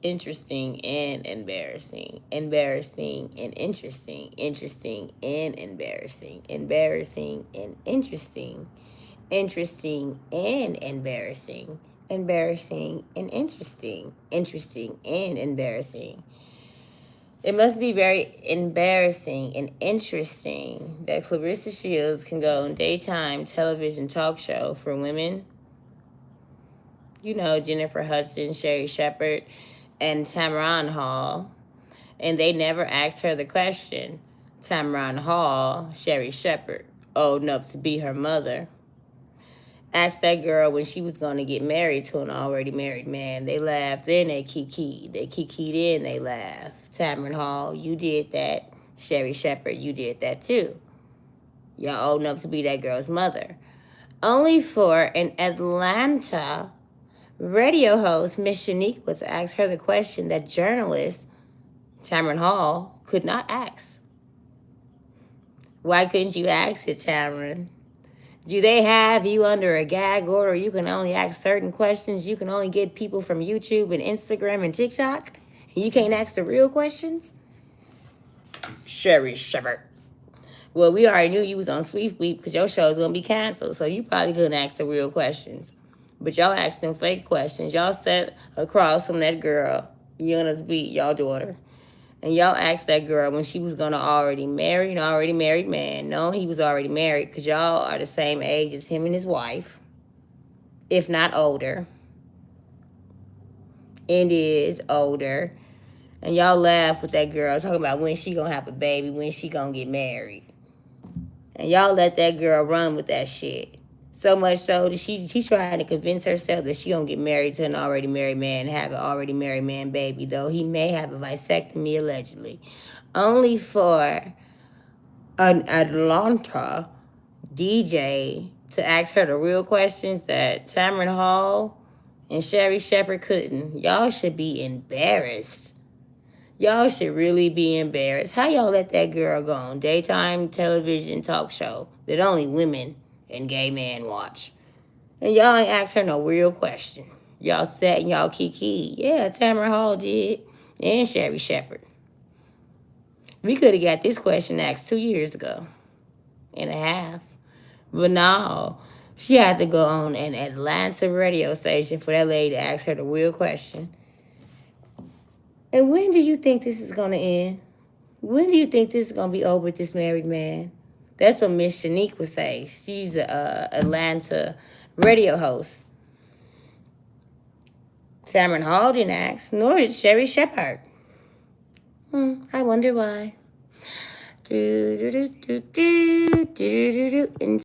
interesting and embarrassing, embarrassing and interesting, interesting and embarrassing, embarrassing and interesting, interesting and embarrassing, embarrassing and interesting, interesting and embarrassing. It must be very embarrassing and interesting that Clarissa Shields can go on daytime television talk show for women. You know, Jennifer Hudson, Sherry Shepherd, and Tamron Hall. And they never asked her the question. Tamron Hall, Sherry Shepherd, old enough to be her mother, asked that girl when she was going to get married to an already married man. They laughed, then they kikied. They kikied in, they laughed. Tamron Hall, you did that. Sherry Shepherd, you did that too. Y'all old enough to be that girl's mother. Only for an Atlanta radio host, Miss Shanique, was to ask her the question that journalist Tamron Hall could not ask. Why couldn't you ask it, Tamron? Do they have you under a gag order? You can only ask certain questions. You can only get people from YouTube and Instagram and TikTok. And you can't ask the real questions? Sherry Shepherd. Well, we already knew you was on Sweep Week because your show's going to be canceled. So you probably couldn't ask the real questions. But y'all asked them fake questions. Y'all sat across from that girl, young as beat, y'all daughter. And y'all asked that girl when she was going to already marry an already married man. No, he was already married because y'all are the same age as him and his wife, if not older. And is older. And y'all laugh with that girl talking about when she going to have a baby, when she going to get married. And y'all let that girl run with that shit. So much so that she's trying to convince herself that she gonna get married to an already married man and have an already married man baby, though he may have a vasectomy allegedly. Only for an Atlanta DJ to ask her the real questions that Tamron Hall and Sherry Shepherd couldn't. Y'all should be embarrassed. Y'all should really be embarrassed. How y'all let that girl go on daytime television talk show that only women and gay men watch? And y'all ain't asked her no real question. Y'all sat and y'all kiki. Yeah, Tamara Hall did. And Sherry Shepherd. We could have got this question asked 2 years ago and a half. But no, she had to go on an Atlanta radio station for that lady to ask her the real question. And when do you think this is going to end? When do you think this is going to be over with this married man? That's what Miss Shanique would say. She's an Atlanta radio host. Tamron Hall didn't ask, nor did Sherry Shepherd. I wonder why. And